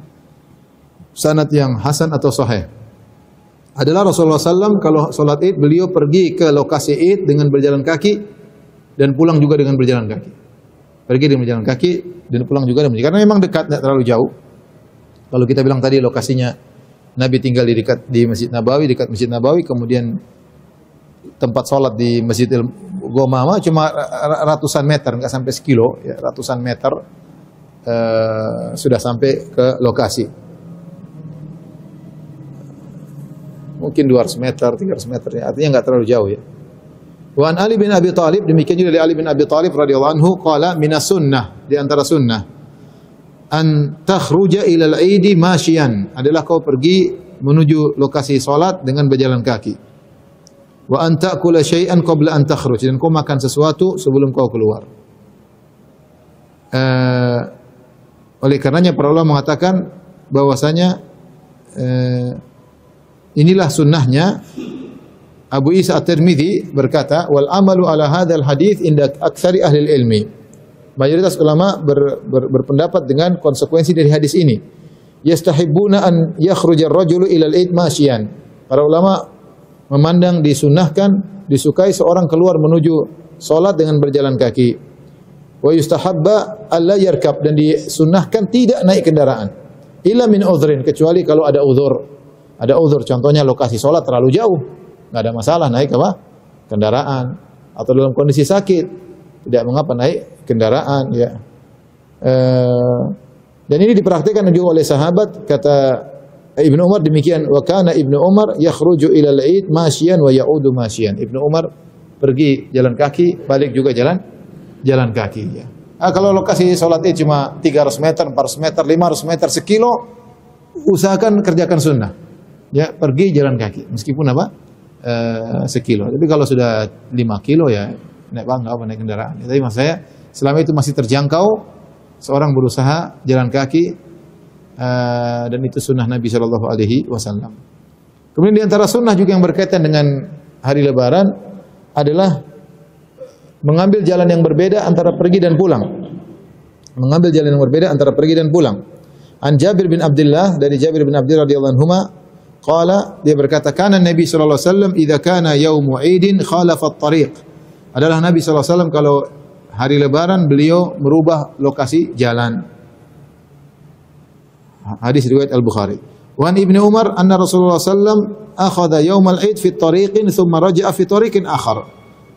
sanad yang hasan atau sahih. Adalah Rasulullah SAW kalau sholat id beliau pergi ke lokasi id dengan berjalan kaki dan pulang juga dengan berjalan kaki. Pergi dengan berjalan kaki dan pulang juga dengan berjalan kaki. Karena memang dekat, tidak terlalu jauh. Kalau kita bilang tadi lokasinya Nabi tinggal di dekat di Masjid Nabawi, dekat Masjid Nabawi, kemudian tempat sholat di Masjidil Ghamamah cuma ratusan meter, enggak sampai sekilo, ya, ratusan meter sudah sampai ke lokasi. Mungkin 200 meter, 300 meter, ya. Artinya enggak terlalu jauh ya. Wa an Ali bin Abi Thalib, demikian juga dari Ali bin Abi Thalib radhiyallahu anhu, qala minas sunnah, di antara sunnah an takhruja ila al-'idi masyian, adalah kau pergi menuju lokasi salat dengan berjalan kaki. Wa an ta'kula syai'an qabla an takhruj, dan kau makan sesuatu sebelum kau keluar. Oleh karenanya para ulama mengatakan bahwasanya inilah sunnahnya. Abu Isa At-Tirmidzi berkata, wal amalu ala hadzal hadits inda aktsari ahli ilmi. Mayoritas ulama berpendapat dengan konsekuensi dari hadis ini. Yastahibbuna an yakhruja ar-rajulu ila al-'id masyian. Para ulama memandang disunnahkan, disukai seorang keluar menuju salat dengan berjalan kaki. Wa yustahabba alla yarkab, dan disunnahkan tidak naik kendaraan. Illa min udhrin, kecuali kalau ada uzur. Ada uzur, contohnya lokasi salat terlalu jauh. Enggak ada masalah naik apa? Kendaraan. Atau dalam kondisi sakit, tidak mengapa naik kendaraan ya. Dan ini dipraktikkan juga oleh sahabat, kata Ibnu Umar demikian, wa kana Ibnu Umar yakhruju ila al-'id masyian wa ya'udu masyian. Ibnu Umar pergi jalan kaki, balik juga jalan kaki ya. Kalau lokasi sholat Id cuma 300 meter, 400 meter, 500 meter, sekilo, usahakan kerjakan sunnah. Ya, pergi jalan kaki, meskipun apa? Sekilo. Tapi kalau sudah 5 kilo ya naik bangga apa naik kendaraan. Tapi maksud saya selama itu masih terjangkau, seorang berusaha jalan kaki dan itu sunnah Nabi Shallallahu Alaihi Wasallam. Kemudian di antara sunnah juga yang berkaitan dengan hari Lebaran adalah mengambil jalan yang berbeda antara pergi dan pulang. Mengambil jalan yang berbeda antara pergi dan pulang. An Jabir bin Abdullah, dari Jabir bin Abdullah radhiyallahu anhuma, qala, dia berkata, kana Nabi sallallahu alaihi wasallam idza kana yaumu 'idin khalafa at-tariq. Adalah Nabi sallallahu alaihi wasallam kalau hari Lebaran beliau merubah lokasi jalan. Hadis riwayat Al-Bukhari. Wa an Ibnu Umar anna Rasulullah sallallahu alaihi wasallam akhadha yaumal 'id fi tariqin thumma raja'a fi tariqin akhar.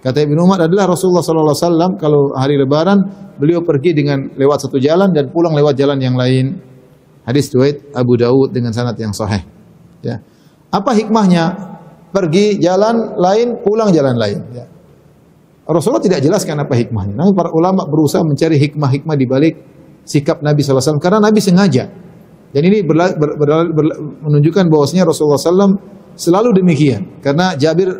Kata Ibnu Umar adalah Rasulullah sallallahu alaihi wasallam kalau hari Lebaran beliau pergi dengan lewat satu jalan dan pulang lewat jalan yang lain. Hadis riwayat Abu Dawud dengan sanad yang sahih. Ya. Apa hikmahnya? Pergi jalan lain, pulang jalan lain. Ya. Rasulullah tidak jelaskan apa hikmahnya. Namun para ulama berusaha mencari hikmah-hikmah di balik sikap Nabi sallallahu alaihi wasallam karena Nabi sengaja. Dan ini menunjukkan bahwasanya Rasulullah SAW selalu demikian. Karena Jabir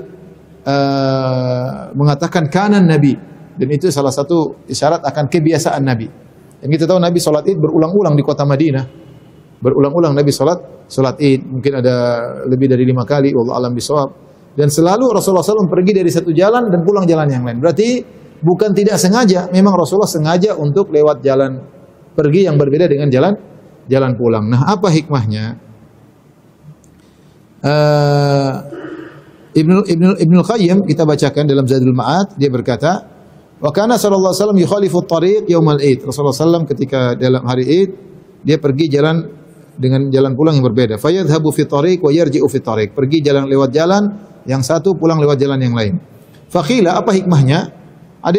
mengatakan kanan Nabi, dan itu salah satu isyarat akan kebiasaan Nabi. Dan kita tahu Nabi sholat Id berulang-ulang di kota Madinah. Berulang-ulang Nabi sholat Id, mungkin ada lebih dari 5 kali, wallahu a'lam bishawab. Dan selalu Rasulullah SAW pergi dari satu jalan dan pulang jalan yang lain. Berarti bukan tidak sengaja, memang Rasulullah sengaja untuk lewat jalan pergi yang berbeda dengan jalan pulang. Nah, apa hikmahnya? Ibnu Qayyim kita bacakan dalam Zadul Ma'ad, dia berkata, wa kana sallallahu alaihi wasallam yukhalifu at-tariq yaumal Id. Rasulullah SAW ketika dalam hari Id dia pergi jalan dengan jalan pulang yang berbeda. Fayadhhabu fi tariq wa yarji'u fi tariq. Pergi jalan lewat jalan yang satu, pulang lewat jalan yang lain. Faqila, apa hikmahnya? Ada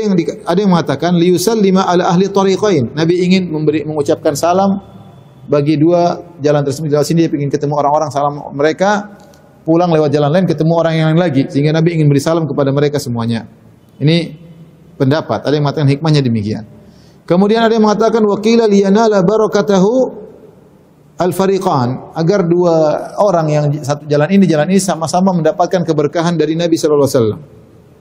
yang mengatakan liyusallima ala ahli tariqain. Nabi ingin mengucapkan salam bagi dua jalan tersebut. Di sini dia ingin ketemu orang-orang, salam mereka, pulang lewat jalan lain ketemu orang yang lain lagi, sehingga Nabi ingin beri salam kepada mereka semuanya. Ini pendapat. Ada yang mengatakan hikmahnya demikian. Kemudian ada yang mengatakan waqila liyanala barakatahu al-fariqan, agar dua orang yang satu jalan ini sama-sama mendapatkan keberkahan dari Nabi sallallahu alaihi wasallam.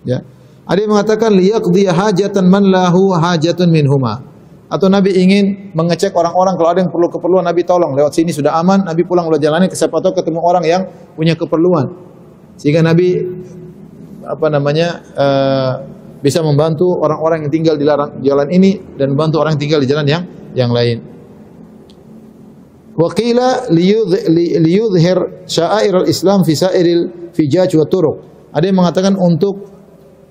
Ya. Ada yang mengatakan liyaqdi hajatan man lahu hajatun minhuma. Atau Nabi ingin mengecek orang-orang kalau ada yang perlu keperluan, Nabi tolong lewat sini sudah aman, Nabi pulang lewat jalannya ke siapa tahu ketemu orang yang punya keperluan. Sehingga Nabi bisa membantu orang-orang yang tinggal di jalan ini dan membantu orang yang tinggal di jalan yang lain. Wa qila liyudhhir sya'airul Islam fi sa'iril fijaj wa turuq. Ada yang mengatakan untuk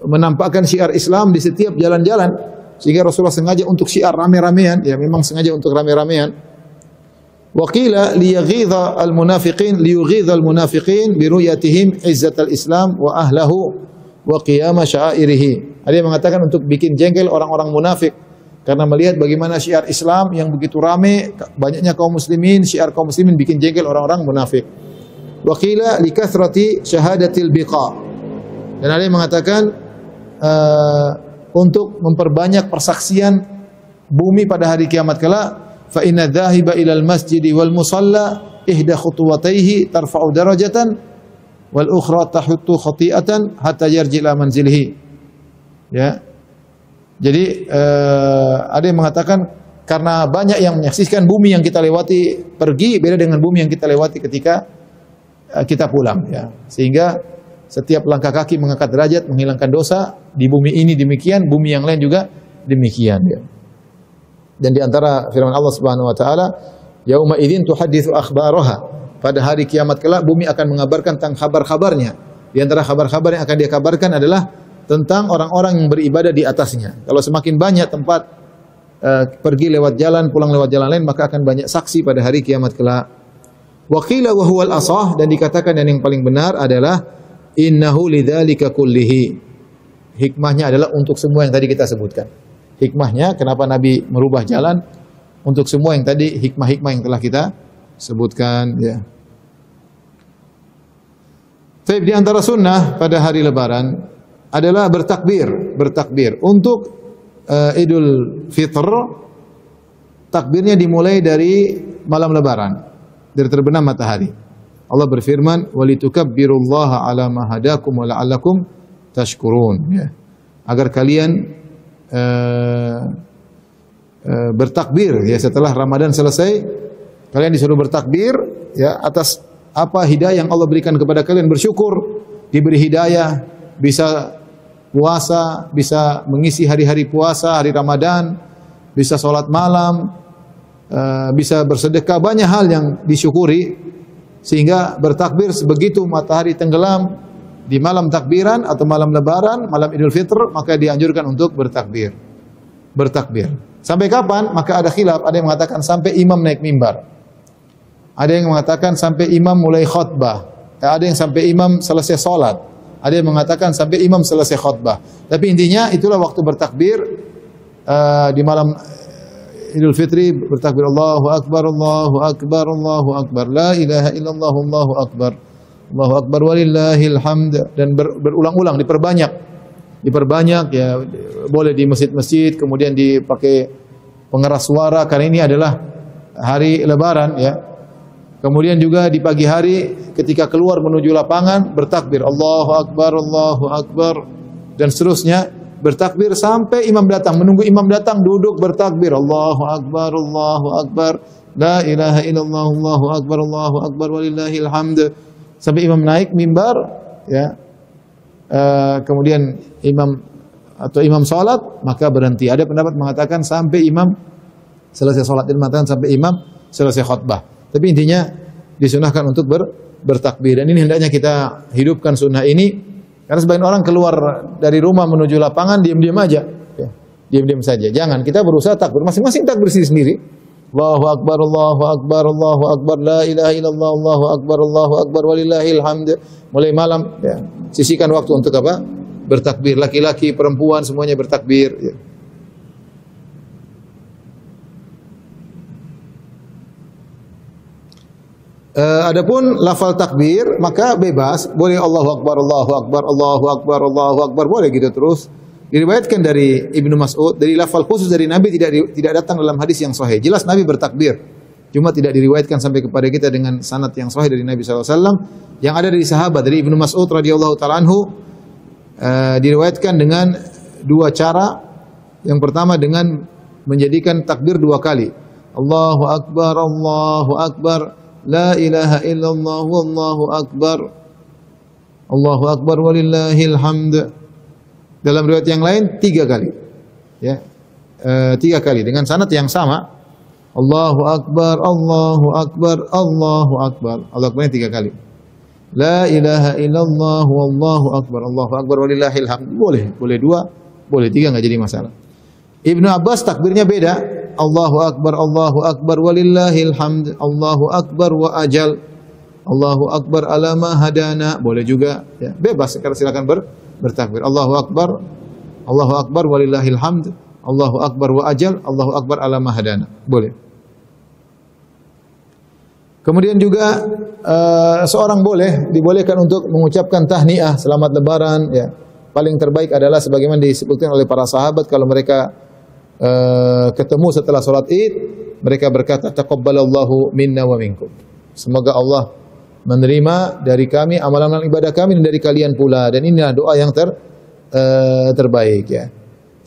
menampakkan syiar Islam di setiap jalan-jalan. Sehingga Rasulullah sengaja untuk syiar rame-ramean, ya memang sengaja untuk rame-ramean. Wa qila liyaghidha al-munafiqin bi ru'yatihim izzatal Islam wa ahlahu wa qiyam sya'airihi. Ada yang mengatakan untuk bikin jengkel orang-orang munafik karena melihat bagaimana syiar Islam yang begitu rame, banyaknya kaum muslimin, syiar kaum muslimin bikin jengkel orang-orang munafik. Wa qila likathrati syahadatil biqa. Dan ada yang mengatakan untuk memperbanyak persaksian bumi pada hari kiamat kelak, fa inna dhahiba ilal masjidi wal musalla ihda khutuwataihi tarfa'u darajatan wal ukhra tahuttu khati'atan hatta yarji ila manzilihi. Ya. Jadi ada yang mengatakan karena banyak yang menyaksikan bumi yang kita lewati pergi beda dengan bumi yang kita lewati ketika kita pulang, ya. Sehingga setiap langkah kaki mengangkat derajat, menghilangkan dosa. Di bumi ini demikian, bumi yang lain juga demikian. Ya. Dan di antara firman Allah Subhanahu Wa Taala, yauma idzin tuhaditsu akhbaraha. Pada hari kiamat kelak, bumi akan mengabarkan tentang kabar-kabarnya. Di antara kabar-kabar yang akan dia kabarkan adalah tentang orang-orang yang beribadah di atasnya. Kalau semakin banyak tempat pergi lewat jalan, pulang lewat jalan lain, maka akan banyak saksi pada hari kiamat kelak. Wa qila wa huwal asah, dan dikatakan dan yang paling benar adalah innahu lidzalika kullihi. Hikmahnya adalah untuk semua yang tadi kita sebutkan. Hikmahnya kenapa Nabi merubah jalan untuk semua yang tadi, hikmah-hikmah yang telah kita sebutkan, ya. Tapi di antara sunnah pada hari Lebaran adalah bertakbir untuk Idul Fitr, takbirnya dimulai dari malam Lebaran, dari terbenam matahari. Allah berfirman, "Walitukabbirullaha 'ala ma hadakum wa la'allakum tashkurun." Ya. Agar kalian bertakbir ya setelah Ramadan selesai, kalian disuruh bertakbir ya atas apa hidayah yang Allah berikan kepada kalian, bersyukur diberi hidayah, bisa puasa, bisa mengisi hari-hari puasa, hari Ramadan, bisa sholat malam, bisa bersedekah, banyak hal yang disyukuri, sehingga bertakbir begitu matahari tenggelam di malam takbiran atau malam Lebaran, malam Idul Fitr, maka dianjurkan untuk bertakbir. Bertakbir. Sampai kapan? Maka ada khilaf. Ada yang mengatakan sampai imam naik mimbar. Ada yang mengatakan sampai imam mulai khutbah. Ada yang sampai imam selesai sholat. Ada yang mengatakan sampai imam selesai khutbah. Tapi intinya itulah waktu bertakbir di malam Idul Fitri, bertakbir Allahu Akbar, Allahu Akbar, Allahu Akbar, la ilaha illallah, Allahu Akbar, Allahu Akbar walillahil hamd, dan berulang-ulang, diperbanyak ya, boleh di masjid-masjid, kemudian dipakai pengeras suara karena ini adalah hari Lebaran ya. Kemudian juga di pagi hari ketika keluar menuju lapangan bertakbir Allahu Akbar, Allahu Akbar, dan seterusnya bertakbir sampai imam datang, menunggu imam datang duduk bertakbir Allahu Akbar, Allahu Akbar, la ilaha illallah, Allahu Akbar, Allahu Akbar walillahil hamd, sampai imam naik mimbar ya. Kemudian imam salat maka berhenti. Ada pendapat mengatakan sampai imam selesai salat, dan mengatakan sampai imam selesai khutbah. Tapi intinya disunahkan untuk bertakbir, dan ini hendaknya kita hidupkan sunnah ini. Karena sebagian orang keluar dari rumah menuju lapangan diam-diam aja, ya, diam-diam saja. Jangan, kita berusaha takbir, masing-masing takbir sendiri. Allahu Akbar, Allahu Akbar, Allahu Akbar, la ilaha illallah, Allahu Akbar, Allahu Akbar walillahil hamd. Mulai malam, ya, sisihkan waktu untuk apa? Bertakbir. Laki-laki, perempuan semuanya bertakbir. Ya. Adapun lafal takbir maka bebas, boleh Allahu Akbar, Allahu Akbar, Allahu Akbar, Allahu Akbar, boleh gitu terus. Diriwayatkan dari Ibnu Mas'ud, dari lafal khusus dari Nabi tidak datang dalam hadis yang sahih. Jelas Nabi bertakbir, cuma tidak diriwayatkan sampai kepada kita dengan sanad yang sahih dari Nabi SAW. Yang ada dari sahabat, dari Ibnu Mas'ud radhiyallahu taala anhu, diriwayatkan dengan dua cara. Yang pertama dengan menjadikan takbir dua kali, Allahu Akbar, Allahu Akbar, la ilaha illallah, wallahu akbar, Allahu akbar walillahil hamd. Dalam riwayat yang lain 3 kali. Ya. 3 kali dengan sanad yang sama. Allahu akbar, Allahu akbar, Allahu akbar. Allahu akbar 3 kali. La ilaha illallah, wallahu akbar, Allahu akbar walillahil hamd. Boleh 2, boleh 3, enggak jadi masalah. Ibnu Abbas takbirnya beda. Allahu akbar walillahil hamd, Allahu akbar wa ajal, Allahu akbar ala ma hadana, boleh juga ya. Bebas, silakan bertakbir. Allahu akbar walillahil hamd, Allahu akbar wa ajal, Allahu akbar ala ma hadana, boleh. Kemudian juga seorang dibolehkan untuk mengucapkan tahniah selamat lebaran ya. Paling terbaik adalah sebagaimana disebutkan oleh para sahabat, kalau mereka ketemu setelah sholat Id, mereka berkata taqabbalallahu minna wa minkum. Semoga Allah menerima dari kami amalan ibadah kami dan dari kalian pula, dan inilah doa yang terbaik ya.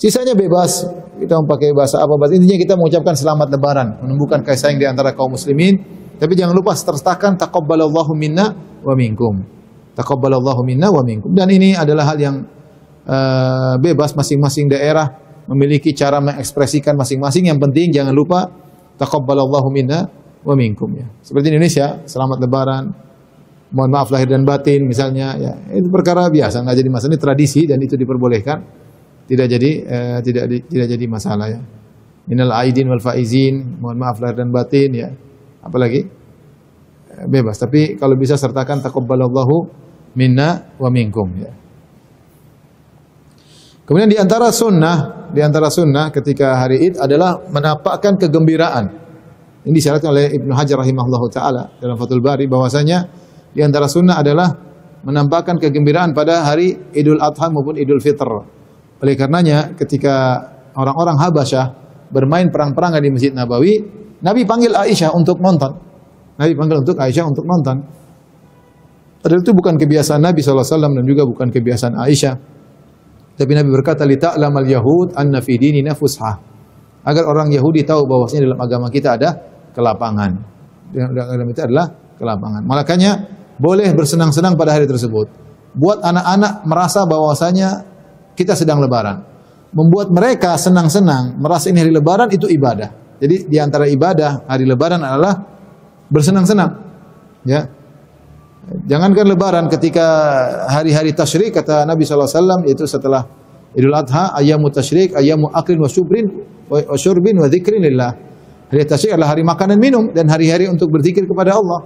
Sisanya bebas, kita memakai bahasa apa, intinya kita mengucapkan selamat lebaran, menumbuhkan kasih sayang di antara kaum muslimin. Tapi jangan lupa sertakan taqabbalallahu minna wa minkum. Taqabbalallahu minna wa minkum. Dan ini adalah hal yang bebas, masing-masing daerah memiliki cara mengekspresikan masing-masing. Yang penting jangan lupa taqabbalallahu minna wa minkum ya. Seperti Indonesia, selamat lebaran, mohon maaf lahir dan batin misalnya ya. Itu perkara biasa, enggak jadi masalah, ini tradisi dan itu diperbolehkan. Tidak jadi masalah ya. Minal aidin wal faizin, mohon maaf lahir dan batin ya. Apalagi bebas, tapi kalau bisa sertakan taqabbalallahu minna wa minkum ya. Kemudian di antara sunnah ketika hari Id adalah menampakkan kegembiraan. Ini disyaratkan oleh Ibnu Hajar rahimahullahu taala dalam Fathul Bari, bahwasanya di antara sunnah adalah menampakkan kegembiraan pada hari Idul Adha maupun Idul Fitr. Oleh karenanya ketika orang-orang Habasyah bermain perang-perangan di Masjid Nabawi, Nabi panggil Aisyah untuk nonton. Nabi panggil untuk Aisyah untuk nonton. Padahal itu bukan kebiasaan Nabi SAW dan juga bukan kebiasaan Aisyah. Tapi Nabi berkata, "Lita'lamal yahud anna fi dinina fushah." Agar orang Yahudi tahu bahwasanya dalam agama kita ada kelapangan. Dalam agama kita adalah kelapangan. Makanya boleh bersenang-senang pada hari tersebut. Buat anak-anak merasa bahwasanya kita sedang lebaran. Membuat mereka senang-senang, merasa ini hari lebaran itu ibadah. Jadi di antara ibadah hari lebaran adalah bersenang-senang. Ya. Jangankan lebaran, ketika hari-hari tasyrik kata Nabi SAW yaitu setelah Idul Adha, ayyamu tasyrik, ayyamu aklin wa syurbin wa dzikrin lillah. Hari tasyrik adalah hari makan dan minum dan hari-hari untuk berzikir kepada Allah.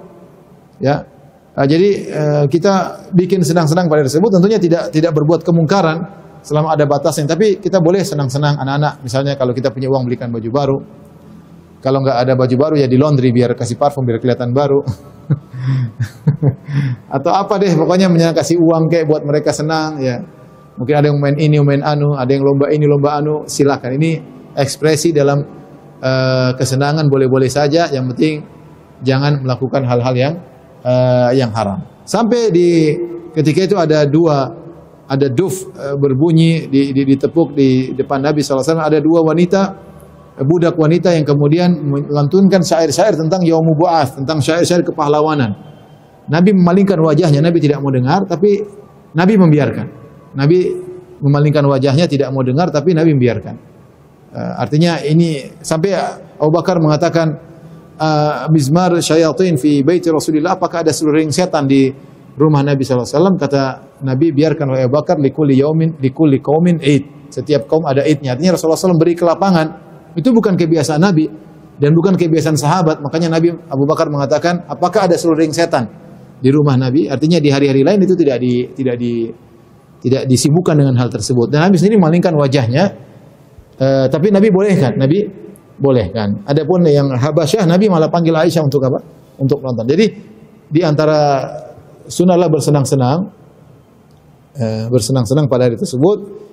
Ya. Jadi kita bikin senang-senang pada hari tersebut, tentunya tidak berbuat kemungkaran selama ada batasnya, tapi kita boleh senang-senang anak-anak. Misalnya kalau kita punya uang belikan baju baru. Kalau nggak ada baju baru ya di laundry biar kasih parfum biar kelihatan baru. Atau apa deh, pokoknya kasih uang kayak buat mereka senang ya. Mungkin ada yang main ini, main anu, ada yang lomba ini, lomba anu, silakan. Ini ekspresi dalam kesenangan boleh-boleh saja, yang penting jangan melakukan hal-hal yang haram. Sampai di ketika itu ada duf berbunyi ditepuk di depan Nabi SAW, ada dua budak wanita yang kemudian melantunkan syair-syair tentang Yaumul Bu'ats, tentang syair-syair kepahlawanan. Nabi memalingkan wajahnya, Nabi tidak mau dengar, tapi Nabi membiarkan. Nabi memalingkan wajahnya, tidak mau dengar, tapi Nabi membiarkan. Artinya ini sampai Abu Bakar mengatakan, mizmar syayatin fi baiti Rasulillah, apakah ada seluruh setan di rumah Nabi SAW? Kata Nabi, biarkan wahai Abu Bakar, likulli qaumin id. Setiap kaum ada idnya. Artinya Rasulullah SAW beri kelapangan. Itu bukan kebiasaan Nabi dan bukan kebiasaan sahabat. Makanya Nabi Abu Bakar mengatakan, apakah ada seluruh setan di rumah Nabi? Artinya di hari-hari lain itu tidak disibukkan dengan hal tersebut. Dan Nabi sendiri memalingkan wajahnya, tapi Nabi bolehkan. Nabi bolehkan. Adapun yang Habasyah, Nabi malah panggil Aisyah untuk apa? Untuk nonton. Jadi di antara sunahlah bersenang-senang pada hari tersebut.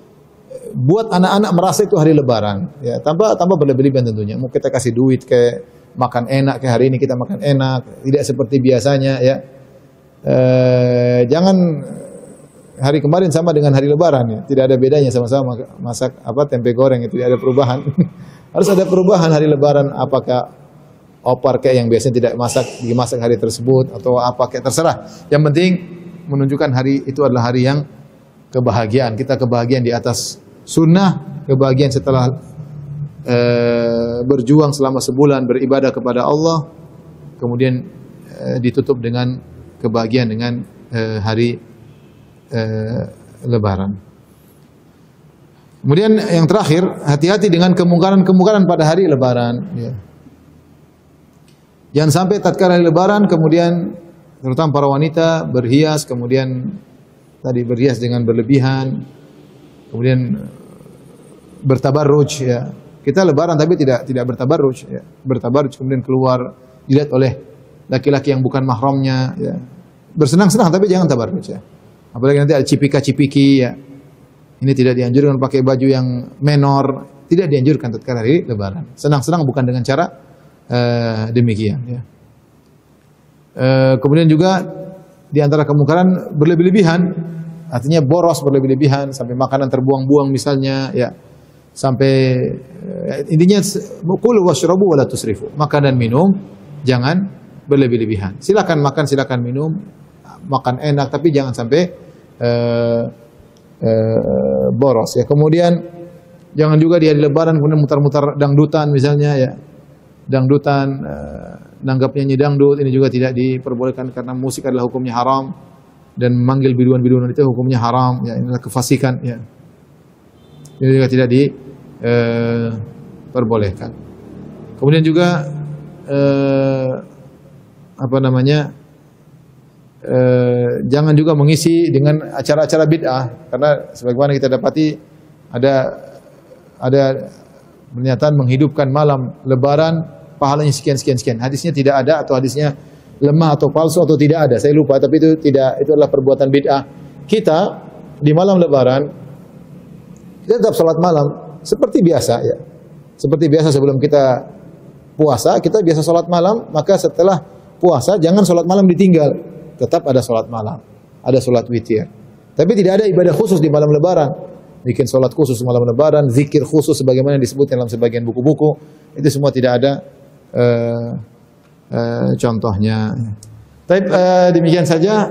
Buat anak-anak merasa itu hari lebaran, ya, tanpa berlebihan tentunya. Mau kita kasih duit kayak makan enak, kayak hari ini kita makan enak, tidak seperti biasanya, ya. Jangan hari kemarin sama dengan hari lebaran, ya. Tidak ada bedanya, sama-sama masak tempe goreng, ya. Tidak ada perubahan. Harus ada perubahan hari lebaran, apakah opor kayak yang biasanya tidak dimasak hari tersebut atau apa kayak terserah. Yang penting menunjukkan hari itu adalah hari yang kebahagiaan. Kita kebahagiaan di atas sunnah, kebahagiaan setelah berjuang selama sebulan beribadah kepada Allah, kemudian ditutup dengan kebahagiaan dengan hari lebaran. Kemudian yang terakhir, hati-hati dengan kemungkaran-kemungkaran pada hari lebaran, ya. Jangan sampai tatkala hari lebaran kemudian terutama para wanita berhias, kemudian berhias dengan berlebihan, kemudian bertabarruj, ya. Kita lebaran tapi tidak bertabarruj, ya. Bertabarruj kemudian keluar dilihat oleh laki-laki yang bukan mahramnya, ya. Bersenang-senang tapi jangan tabarruj, ya. Apalagi nanti ada cipika-cipiki, ya. Ini tidak dianjurkan pakai baju yang menor, tidak dianjurkan tatkala hari lebaran. Senang-senang bukan dengan cara demikian, ya. Kemudian juga di antara kemungkaran berlebih-lebihan, artinya boros berlebih-lebihan sampai makanan terbuang-buang misalnya, ya. Sampai intinya kulu washrabu wala tusrifu. Makan dan minum jangan berlebih-lebihan. Silakan makan, silakan minum, makan enak tapi jangan sampai boros, ya. Kemudian jangan juga di hari lebaran kemudian mutar-mutar dangdutan misalnya, ya. Dangdutan, nanggap nyanyi dangdut ini juga tidak diperbolehkan karena musik adalah hukumnya haram dan memanggil biduan-biduan itu hukumnya haram, ya. Inilah kefasikan, ya. Ini juga tidak diperbolehkan. Kemudian juga jangan juga mengisi dengan acara-acara bid'ah, karena sebagaimana kita dapati ada pernyataan menghidupkan malam lebaran pahalanya sekian. Hadisnya tidak ada atau hadisnya lemah atau palsu atau tidak ada, saya lupa, tapi itu adalah perbuatan bid'ah. Kita di malam lebaran kita tetap salat malam, seperti biasa ya. Seperti biasa sebelum kita puasa, kita biasa sholat malam, maka setelah puasa jangan sholat malam ditinggal. Tetap ada sholat malam, ada sholat witir. Tapi tidak ada ibadah khusus di malam lebaran. Bikin sholat khusus malam lebaran, zikir khusus sebagaimana disebut dalam sebagian buku-buku. Itu semua tidak ada contohnya. Tapi demikian saja.